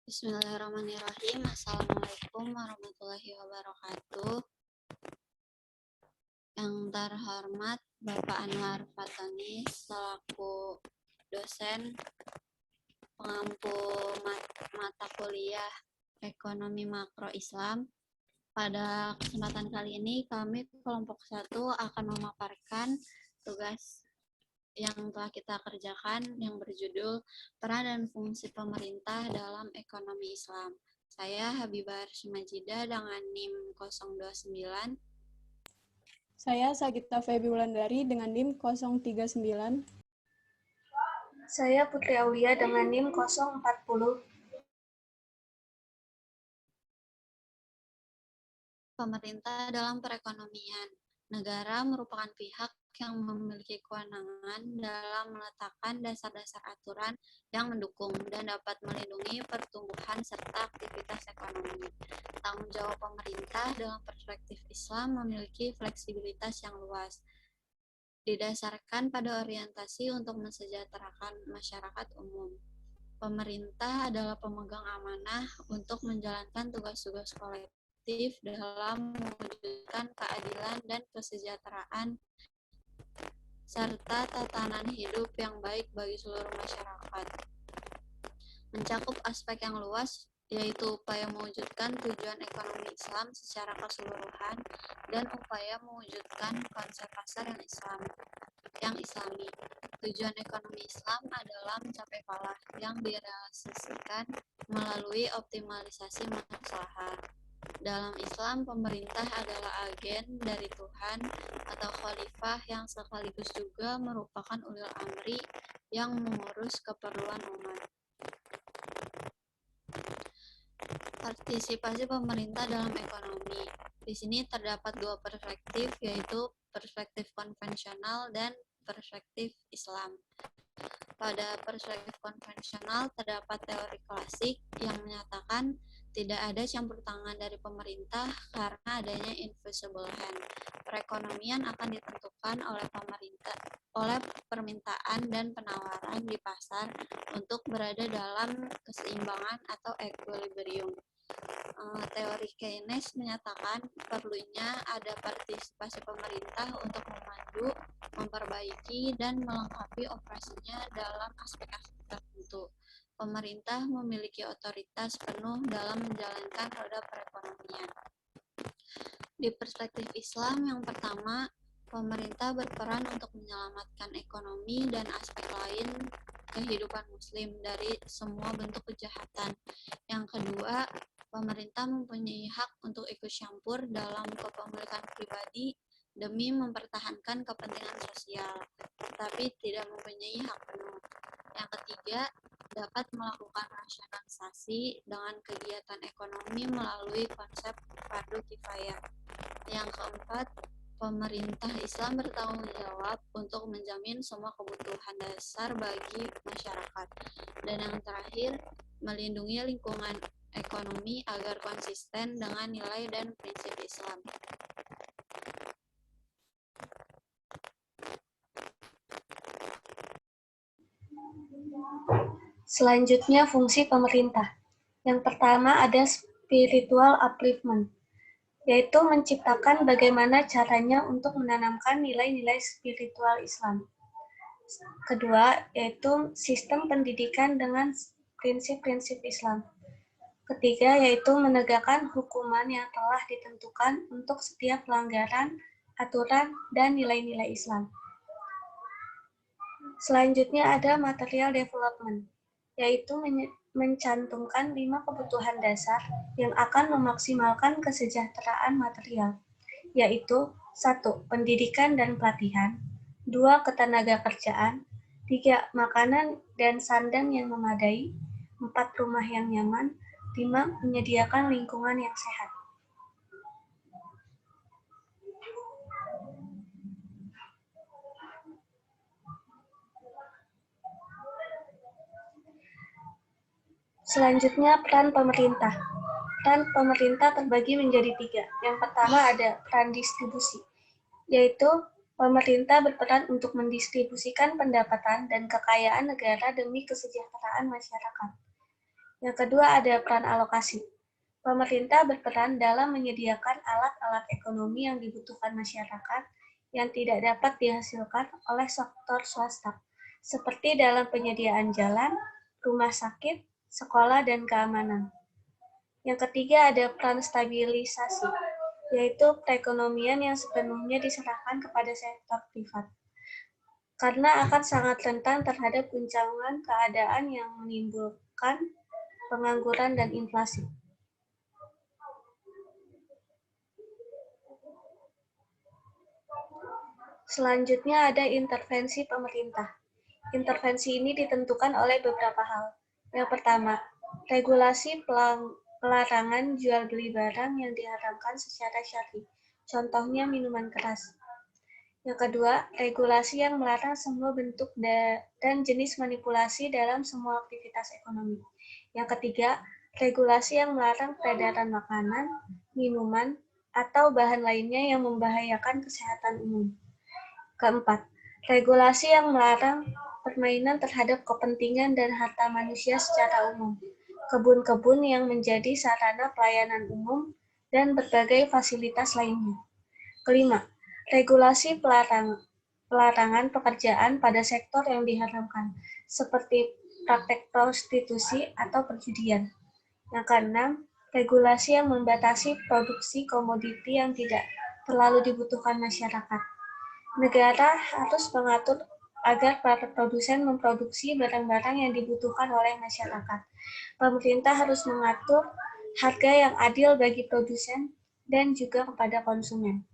Bismillahirrahmanirrahim. Assalamualaikum warahmatullahi wabarakatuh. Yang terhormat Bapak Anwar Fatoni selaku dosen pengampu mata kuliah Ekonomi Makro Islam. Pada kesempatan kali ini kami kelompok 1 akan memaparkan tugas yang telah kita kerjakan yang berjudul Peran dan Fungsi Pemerintah dalam Ekonomi Islam. Saya Habibah Arsymajidah dengan NIM 029. Saya Sagita Febi Wulandari dengan NIM 039. Saya Putri Aulia dengan NIM 040. Pemerintah dalam perekonomian. Negara merupakan pihak yang memiliki kewenangan dalam meletakkan dasar-dasar aturan yang mendukung dan dapat melindungi pertumbuhan serta aktivitas ekonomi. Tanggung jawab pemerintah dalam perspektif Islam memiliki fleksibilitas yang luas, didasarkan pada orientasi untuk mensejahterakan masyarakat umum. Pemerintah adalah pemegang amanah untuk menjalankan tugas-tugas kolektif dalam mewujudkan keadilan dan kesejahteraan serta tatanan hidup yang baik bagi seluruh masyarakat. Mencakup aspek yang luas, yaitu upaya mewujudkan tujuan ekonomi Islam secara keseluruhan dan upaya mewujudkan konsep pasar yang islami. Tujuan ekonomi Islam adalah mencapai falah yang direalisasikan melalui optimalisasi maslahat. Dalam Islam, pemerintah adalah agen dari Tuhan atau khalifah yang sekaligus juga merupakan ulil amri yang mengurus keperluan umat. Partisipasi pemerintah dalam ekonomi. Di sini terdapat dua perspektif, yaitu perspektif konvensional dan perspektif Islam. Pada perspektif konvensional terdapat teori klasik yang menyatakan tidak ada campur tangan dari pemerintah karena adanya invisible hand. Perekonomian akan ditentukan oleh permintaan dan penawaran di pasar untuk berada dalam keseimbangan atau equilibrium. Teori Keynes menyatakan perlunya ada partisipasi pemerintah untuk memandu, memperbaiki, dan melengkapi operasinya dalam aspek-aspek tertentu. Pemerintah memiliki otoritas penuh dalam menjalankan roda perekonomian. Di perspektif Islam yang pertama, pemerintah berperan untuk menyelamatkan ekonomi dan aspek lain kehidupan muslim dari semua bentuk kejahatan. Yang kedua, pemerintah mempunyai hak untuk ikut campur dalam kepemilikan pribadi demi mempertahankan kepentingan sosial, tetapi tidak mempunyai hak penuh. Yang ketiga, dapat melakukan rasionalisasi dengan kegiatan ekonomi melalui konsep fardu kifayah. Yang keempat, pemerintah Islam bertanggung jawab untuk menjamin semua kebutuhan dasar bagi masyarakat. Dan yang terakhir, melindungi lingkungan ekonomi agar konsisten dengan nilai dan prinsip Islam. Selanjutnya, fungsi pemerintah. Yang pertama ada spiritual upliftment, yaitu menciptakan bagaimana caranya untuk menanamkan nilai-nilai spiritual Islam. Kedua, yaitu sistem pendidikan dengan prinsip-prinsip Islam. Ketiga, yaitu menegakkan hukuman yang telah ditentukan untuk setiap pelanggaran, aturan, dan nilai-nilai Islam. Selanjutnya ada material development, yaitu mencantumkan 5 kebutuhan dasar yang akan memaksimalkan kesejahteraan material, yaitu 1. Pendidikan dan pelatihan, 2. Ketenaga kerjaan, 3. Makanan dan sandang yang memadai, 4. Rumah yang nyaman, 5. Menyediakan lingkungan yang sehat. Selanjutnya, peran pemerintah. Peran pemerintah terbagi menjadi 3. Yang pertama ada peran distribusi, yaitu pemerintah berperan untuk mendistribusikan pendapatan dan kekayaan negara demi kesejahteraan masyarakat. Yang kedua ada peran alokasi. Pemerintah berperan dalam menyediakan alat-alat ekonomi yang dibutuhkan masyarakat yang tidak dapat dihasilkan oleh sektor swasta, seperti dalam penyediaan jalan, rumah sakit, sekolah, dan keamanan. Yang ketiga ada peran stabilisasi, yaitu perekonomian yang sepenuhnya diserahkan kepada sektor privat, karena akan sangat rentan terhadap guncangan keadaan yang menimbulkan pengangguran dan inflasi. Selanjutnya ada intervensi pemerintah. Intervensi ini ditentukan oleh beberapa hal. Yang pertama, regulasi pelarangan jual beli barang yang diharamkan secara syar'i. Contohnya minuman keras. Yang kedua, regulasi yang melarang semua bentuk dan jenis manipulasi dalam semua aktivitas ekonomi. Yang ketiga, regulasi yang melarang peredaran makanan, minuman, atau bahan lainnya yang membahayakan kesehatan umum. Keempat, regulasi yang melarang permainan terhadap kepentingan dan harta manusia secara umum, kebun-kebun yang menjadi sarana pelayanan umum, dan berbagai fasilitas lainnya. Kelima, regulasi pelarangan pekerjaan pada sektor yang diharamkan, seperti praktek prostitusi atau perjudian. Yang keenam, regulasi yang membatasi produksi komoditi yang tidak terlalu dibutuhkan masyarakat. Negara harus mengatur agar para produsen memproduksi barang-barang yang dibutuhkan oleh masyarakat. Pemerintah harus mengatur harga yang adil bagi produsen dan juga kepada konsumen.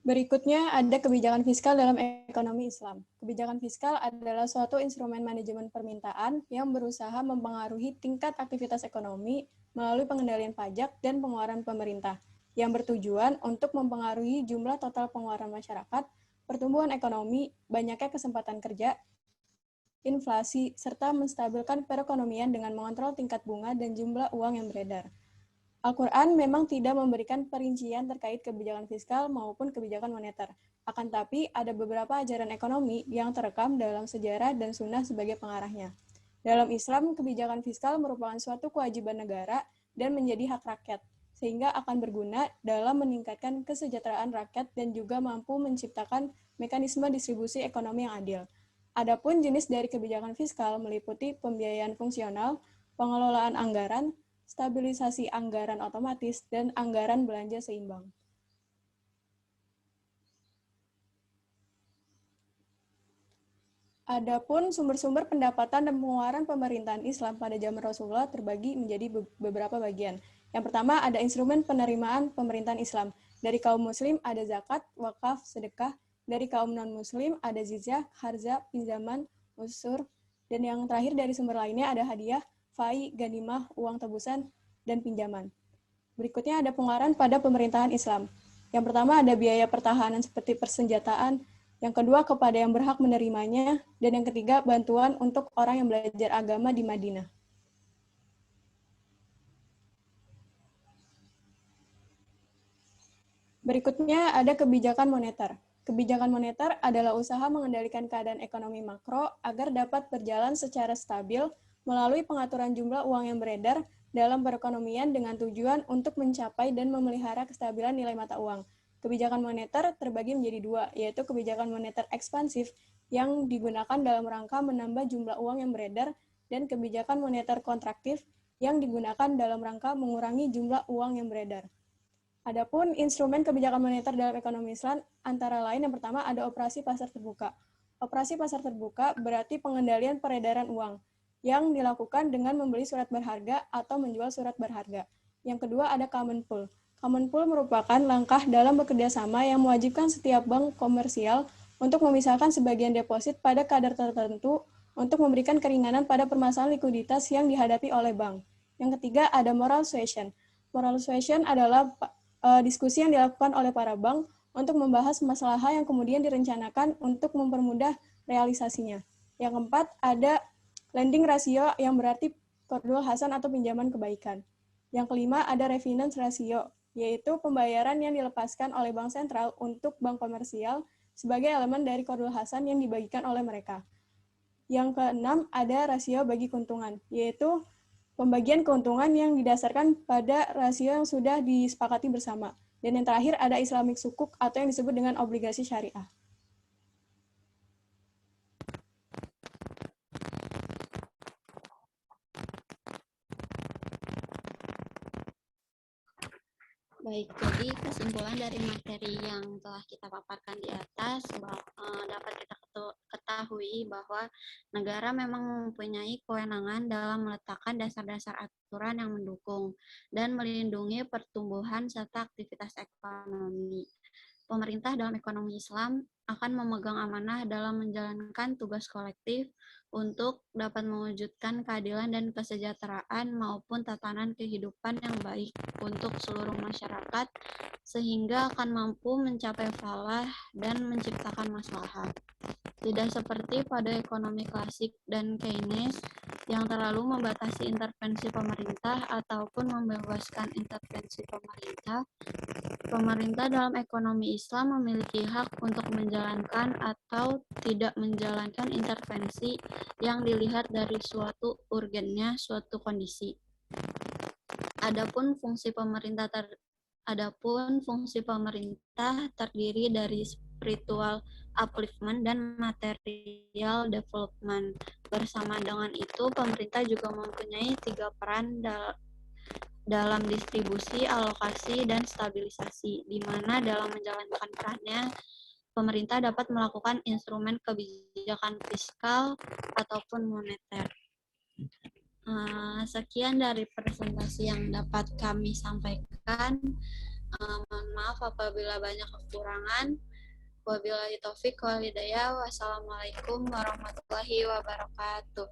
Berikutnya ada kebijakan fiskal dalam ekonomi Islam. Kebijakan fiskal adalah suatu instrumen manajemen permintaan yang berusaha mempengaruhi tingkat aktivitas ekonomi melalui pengendalian pajak dan pengeluaran pemerintah, yang bertujuan untuk mempengaruhi jumlah total pengeluaran masyarakat, pertumbuhan ekonomi, banyaknya kesempatan kerja, inflasi, serta menstabilkan perekonomian dengan mengontrol tingkat bunga dan jumlah uang yang beredar. Al-Quran memang tidak memberikan perincian terkait kebijakan fiskal maupun kebijakan moneter. Akan tapi, ada beberapa ajaran ekonomi yang terekam dalam sejarah dan sunnah sebagai pengarahnya. Dalam Islam, kebijakan fiskal merupakan suatu kewajiban negara dan menjadi hak rakyat, sehingga akan berguna dalam meningkatkan kesejahteraan rakyat dan juga mampu menciptakan mekanisme distribusi ekonomi yang adil. Adapun jenis dari kebijakan fiskal meliputi pembiayaan fungsional, pengelolaan anggaran, stabilisasi anggaran otomatis, dan anggaran belanja seimbang. Adapun sumber-sumber pendapatan dan pengeluaran pemerintahan Islam pada zaman Rasulullah terbagi menjadi beberapa bagian. Yang pertama ada instrumen penerimaan pemerintahan Islam. Dari kaum muslim ada zakat, wakaf, sedekah. Dari kaum non-muslim ada jizyah, harza, pinjaman, usur. Dan yang terakhir dari sumber lainnya ada hadiah, fai, ganimah, uang tebusan, dan pinjaman. Berikutnya ada pengeluaran pada pemerintahan Islam. Yang pertama ada biaya pertahanan seperti persenjataan, yang kedua kepada yang berhak menerimanya, dan yang ketiga bantuan untuk orang yang belajar agama di Madinah. Berikutnya ada kebijakan moneter. Kebijakan moneter adalah usaha mengendalikan keadaan ekonomi makro agar dapat berjalan secara stabil melalui pengaturan jumlah uang yang beredar dalam perekonomian dengan tujuan untuk mencapai dan memelihara kestabilan nilai mata uang. Kebijakan moneter terbagi menjadi dua, yaitu kebijakan moneter ekspansif yang digunakan dalam rangka menambah jumlah uang yang beredar dan kebijakan moneter kontraktif yang digunakan dalam rangka mengurangi jumlah uang yang beredar. Adapun instrumen kebijakan moneter dalam ekonomi Islam antara lain yang pertama ada operasi pasar terbuka. Operasi pasar terbuka berarti pengendalian peredaran uang yang dilakukan dengan membeli surat berharga atau menjual surat berharga. Yang kedua ada common pool. Common pool merupakan langkah dalam bekerjasama yang mewajibkan setiap bank komersial untuk memisahkan sebagian deposit pada kadar tertentu untuk memberikan keringanan pada permasalahan likuiditas yang dihadapi oleh bank. Yang ketiga ada moral suasion. Moral suasion adalah diskusi yang dilakukan oleh para bank untuk membahas masalah yang kemudian direncanakan untuk mempermudah realisasinya. Yang keempat, ada lending ratio yang berarti qardul hasan atau pinjaman kebaikan. Yang kelima, ada refinance ratio, yaitu pembayaran yang dilepaskan oleh bank sentral untuk bank komersial sebagai elemen dari Qardul Hasan yang dibagikan oleh mereka. Yang keenam, ada rasio bagi keuntungan, yaitu pembagian keuntungan yang didasarkan pada rasio yang sudah disepakati bersama. Dan yang terakhir, ada Islamic Sukuk atau yang disebut dengan obligasi syariah. Baik, jadi kesimpulan dari materi yang telah kita paparkan di atas dapat kita ketahui bahwa negara memang mempunyai kewenangan dalam meletakkan dasar-dasar aturan yang mendukung dan melindungi pertumbuhan serta aktivitas ekonomi. Pemerintah dalam ekonomi Islam akan memegang amanah dalam menjalankan tugas kolektif untuk dapat mewujudkan keadilan dan kesejahteraan maupun tatanan kehidupan yang baik untuk seluruh masyarakat sehingga akan mampu mencapai falah dan menciptakan maslahat. Tidak seperti pada ekonomi klasik dan Keynes yang terlalu membatasi intervensi pemerintah ataupun membebaskan intervensi pemerintah. Pemerintah dalam ekonomi Islam memiliki hak untuk menjalankan atau tidak menjalankan intervensi yang dilihat dari suatu urgennya suatu kondisi. Adapun fungsi pemerintah terdiri dari spiritual upliftment dan material development. Bersama dengan itu, pemerintah juga mempunyai 3 peran dalam distribusi, alokasi, dan stabilisasi, di mana dalam menjalankan perannya, pemerintah dapat melakukan instrumen kebijakan fiskal ataupun moneter. Sekian dari presentasi yang dapat kami sampaikan. Mohon maaf apabila banyak kekurangan. Wabillahi taufik wal hidayah. Wassalamualaikum warahmatullahi wabarakatuh.